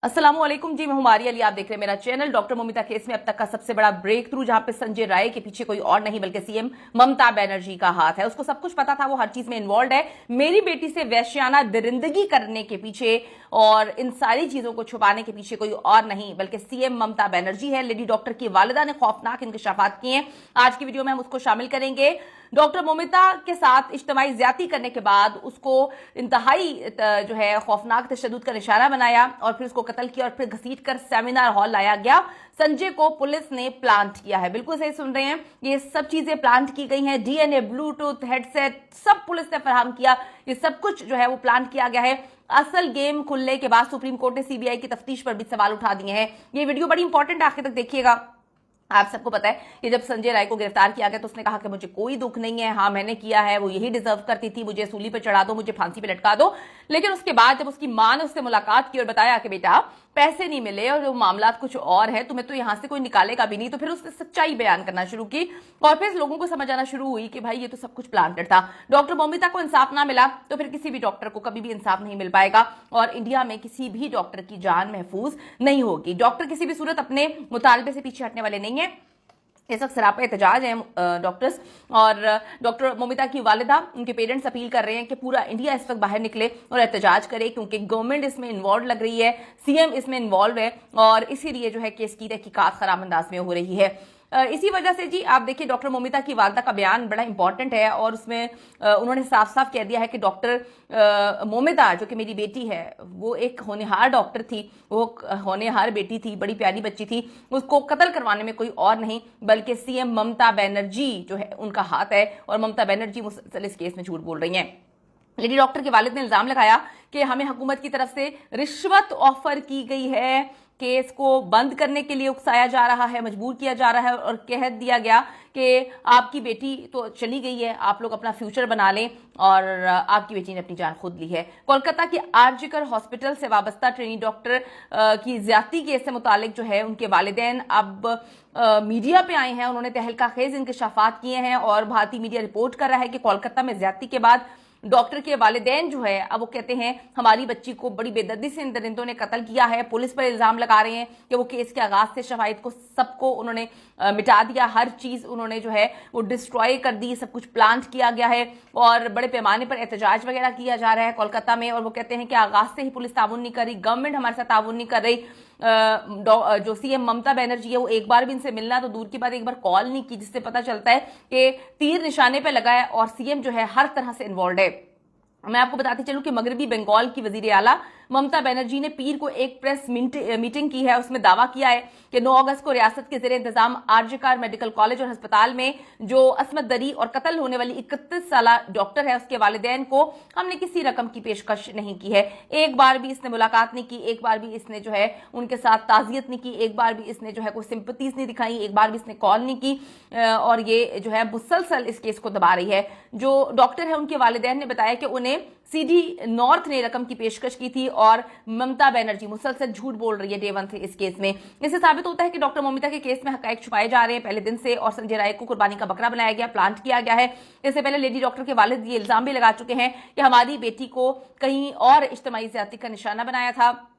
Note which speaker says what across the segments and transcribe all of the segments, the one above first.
Speaker 1: अस्सलामुअलैकुम जी, मैं हुमारी अली, आप देख रहे हैं मेरा चैनल। डॉक्टर मोमिता केस में अब तक का सबसे बड़ा ब्रेक थ्रू, जहां पे संजय राय के पीछे कोई और नहीं बल्कि सीएम ममता बनर्जी का हाथ है। उसको सब कुछ पता था, वो हर चीज में इन्वॉल्व है। मेरी बेटी से वैश्याना दरिंदगी करने के पीछे और इन सारी चीजों को छुपाने के पीछे कोई और नहीं बल्कि सीएम ममता बनर्जी है। लेडी डॉक्टर की वालिदा ने खौफनाक इंकशाफात किए हैं। आज की वीडियो में हम उसको शामिल करेंगे। डॉक्टर मोमिता के साथ इज्तिमाई ज्यादती करने के बाद उसको इंतहाई जो है खौफनाक तशद्दुद का निशाना बनाया और फिर उसको कत्ल किया और फिर घसीट कर सेमिनार हॉल लाया गया। संजय को पुलिस ने प्लांट किया है। बिल्कुल सही सुन रहे हैं, ये सब चीजें प्लांट की गई हैं। डीएनए, ब्लूटूथ, हेडसेट सब पुलिस ने फराहम किया। ये सब कुछ जो है वो प्लांट किया गया है। असल गेम खुलने के बाद सुप्रीम कोर्ट ने सीबीआई की तफ्तीश पर भी सवाल उठा दिए हैं। ये वीडियो बड़ी इंपॉर्टेंट, आखिर तक देखिएगा। आप सबको पता है कि जब संजय राय को गिरफ्तार किया गया तो उसने कहा कि मुझे कोई दुख नहीं है, हाँ मैंने किया है, वो यही डिजर्व करती थी, मुझे सूली पे चढ़ा दो, मुझे फांसी पे लटका दो। लेकिन उसके बाद जब उसकी मां ने उससे मुलाकात की और बताया कि बेटा पैसे नहीं मिले और मामला कुछ और है, तुम्हें तो यहां से कोई निकालेगा भी नहीं, तो फिर उसने सच्चाई बयान करना शुरू की और फिर लोगों को समझ आना शुरू हुई कि भाई ये तो सब कुछ प्लांटेड था। डॉक्टर मोमिता को इंसाफ ना मिला तो फिर किसी भी डॉक्टर को कभी भी इंसाफ नहीं मिल पाएगा और इंडिया में किसी भी डॉक्टर की जान महफूज नहीं होगी। डॉक्टर किसी भी सूरत अपने मुतालबे से पीछे हटने वाले नहीं है। इस वक्त सरापा एहतजाज हैं डॉक्टर्स और डॉक्टर मोमिता की वालिदा, उनके पेरेंट्स अपील कर रहे हैं कि पूरा इंडिया इस वक्त बाहर निकले और एहतजाज करे, क्योंकि गवर्नमेंट इसमें इन्वॉल्व लग रही है, सीएम इसमें इन्वॉल्व है और इसीलिए जो है केस की तहकीकात खराब अंदाज में हो रही है। इसी वजह से जी आप देखिए डॉक्टर मोमिता की वालिदा का बयान बड़ा इंपॉर्टेंट है और उसमें उन्होंने साफ साफ कह दिया है कि डॉक्टर मोमिता जो कि मेरी बेटी है वो एक होनहार डॉक्टर थी, वो होनहार बेटी थी, बड़ी प्यारी बच्ची थी। उसको कत्ल करवाने में कोई और नहीं बल्कि सीएम ममता बनर्जी जो है उनका हाथ है और ममता बनर्जी मुसलसल इस केस में झूठ बोल रही हैं। लेडी डॉक्टर के वालिद ने इल्जाम लगाया कि हमें हुकूमत की तरफ से रिश्वत ऑफर की गई है, केस को बंद करने के लिए उकसाया जा रहा है, मजबूर किया जा रहा है और कह दिया गया कि आपकी बेटी तो चली गई है, आप लोग अपना फ्यूचर बना लें और आपकी बेटी ने अपनी जान खुद ली है। कोलकाता के आरजीकर हॉस्पिटल से वाबस्ता ट्रेनी डॉक्टर की ज्यादती केस से मुतालिक जो है उनके वालिदैन अब मीडिया पे आए हैं। उन्होंने तहलका खेज इंकशाफात किए हैं और भारतीय मीडिया रिपोर्ट कर रहा है कि कोलकाता में ज्यादती के बाद डॉक्टर के वालिदैन जो है अब वो कहते हैं हमारी बच्ची को बड़ी बेदर्दी से इन दरिंदों ने कत्ल किया है। पुलिस पर इल्जाम लगा रहे हैं कि वो केस के आगाज से शवाहिद को सबको उन्होंने मिटा दिया, हर चीज उन्होंने जो है वो डिस्ट्रॉय कर दी, सब कुछ प्लांट किया गया है और बड़े पैमाने पर एहतजाज वगैरह किया जा रहा है कोलकाता में। और वो कहते हैं कि आगाज से ही पुलिस ताउन नहीं कर रही, गवर्नमेंट हमारे साथ ताउन नहीं कर रही। जो सीएम ममता बनर्जी है वो एक बार भी इनसे मिलना तो दूर की बात, एक बार कॉल नहीं की, जिससे पता चलता है कि तीर निशाने पे लगा है और सीएम जो है हर तरह से इन्वॉल्व है। मैं आपको बताती चलूं कि मगरबी बंगाल की वजीर आला ममता बनर्जी ने पीर को एक प्रेस मीटिंग की है। उसमें दावा किया है कि 9 अगस्त को रियासत के ज़ेरे इंतजाम आरजीकर मेडिकल कॉलेज और अस्पताल में जो असमत दरी और कत्ल होने वाली 31 साल डॉक्टर है उसके वालिदैन को हमने किसी रकम की पेशकश नहीं की है। एक बार भी इसने मुलाकात नहीं की, एक बार भी इसने जो है उनके साथ ताजियत नहीं की, एक बार भी इसने जो है कोई सिंपतीज नहीं दिखाई, एक बार भी इसने कॉल नहीं की और ये जो है मुसलसल इस केस को दबा रही है। जो डॉक्टर है उनके वालिदैन ने बताया कि उन्हें सीडी नॉर्थ ने रकम की पेशकश की थी और ममता बनर्जी मुसलसल झूठ बोल रही है डे वन से इस केस में। इससे साबित होता है कि डॉक्टर मोमिता के केस में हकायक छुपाए जा रहे हैं पहले दिन से और संजय राय को कुर्बानी का बकरा बनाया गया, प्लांट किया गया है। इससे पहले लेडी डॉक्टर के वालिद ये इल्जाम भी लगा चुके हैं कि हमारी बेटी को कहीं और इज्तिमाई ज्यादती का निशाना बनाया था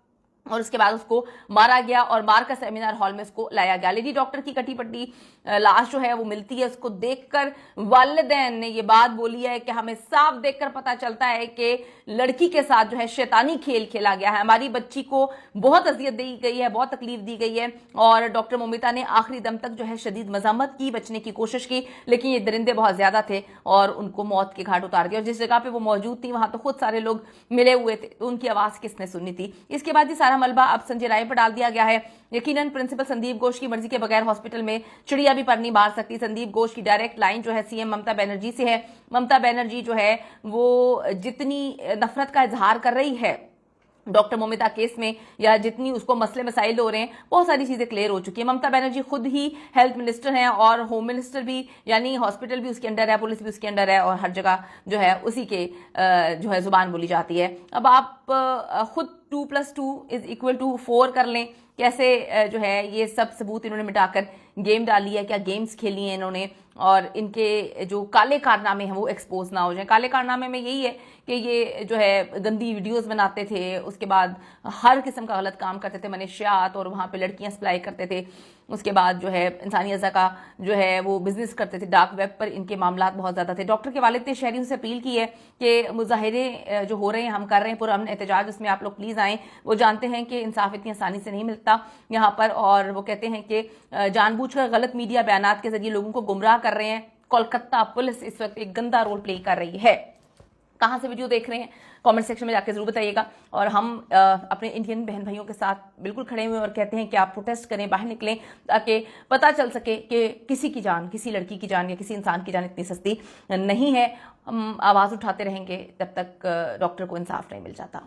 Speaker 1: और उसके बाद उसको मारा गया और मारकर सेमिनार हॉल में उसको लाया गया। लेडी डॉक्टर की कटी पट्टी लाश जो है वो मिलती है, उसको देखकर वालिदैन ने ये बात बोली है कि हमें साफ देखकर पता चलता है कि लड़की के साथ जो है शैतानी खेल खेला गया है, हमारी बच्ची को बहुत अजियत दी गई है, बहुत तकलीफ दी गई है और डॉक्टर मोमिता ने आखिरी दम तक जो है शदीद मजम्मत की, बचने की कोशिश की, लेकिन ये दरिंदे बहुत ज्यादा थे और उनको मौत के घाट उतार दिया। और जिस जगह पे वो मौजूद थी वहां तो खुद सारे लोग मिले हुए थे, तो उनकी आवाज किसने सुननी थी। इसके बाद ही सारा मलबा अब संजय राय पर डाल दिया गया है। यकीनन प्रिंसिपल संदीप घोष की मर्जी के बगैर हॉस्पिटल में चिड़िया भी पर नहीं मार सकती। संदीप घोष की डायरेक्ट लाइन जो है सीएम ममता बनर्जी से है। ममता बनर्जी जो है वो जितनी नफरत का इजहार कर रही है डॉक्टर मोमिता केस में या जितनी उसको मसले मसाइल हो रहे हैं, बहुत सारी चीजें क्लियर हो चुकी है। ममता बनर्जी खुद ही हेल्थ मिनिस्टर हैं और होम मिनिस्टर भी, यानी हॉस्पिटल भी उसके अंडर है, पुलिस भी उसके अंडर है और हर जगह जो है उसी के जो है जुबान बोली जाती है। अब आप खुद 2 + 2 = 4 कर लें कैसे जो है ये सब सबूत इन्होंने मिटाकर गेम डाली है, क्या गेम्स खेली हैं इन्होंने, और इनके जो काले कारनामे हैं वो एक्सपोज ना हो जाए। काले कारनामे में यही है कि ये जो है गंदी वीडियोस बनाते थे, उसके बाद हर किस्म का गलत काम करते थे, मनशियात, और वहाँ पे लड़कियां सप्लाई करते थे। उसके बाद जो है इंसानी अज़ा का जो है वो बिजनेस करते थे, डार्क वेब पर इनके मामलात बहुत ज़्यादा थे। डॉक्टर के वालिद ने शहरियों से अपील की है कि मुजाहिरे जो हो रहे हैं हम कर रहे हैं पुरअमन एहतजाज, उसमें आप लोग प्लीज़ आएँ। वो जानते हैं कि इंसाफ इतनी आसानी से नहीं मिलता यहाँ पर, और वो कहते हैं कि जानबूझकर गलत मीडिया बयानात के जरिए लोगों को गुमराह कर रहे हैं। कोलकाता पुलिस इस वक्त एक गंदा रोल प्ले कर रही है। कहाँ से वीडियो देख रहे हैं कमेंट सेक्शन में जाके जरूर बताइएगा। और हम अपने इंडियन बहन भाइयों के साथ बिल्कुल खड़े हुए और कहते हैं कि आप प्रोटेस्ट करें, बाहर निकलें, ताकि पता चल सके कि किसी की जान, किसी लड़की की जान या किसी इंसान की जान इतनी सस्ती नहीं है। हम आवाज़ उठाते रहेंगे जब तक डॉक्टर को इंसाफ नहीं मिल जाता।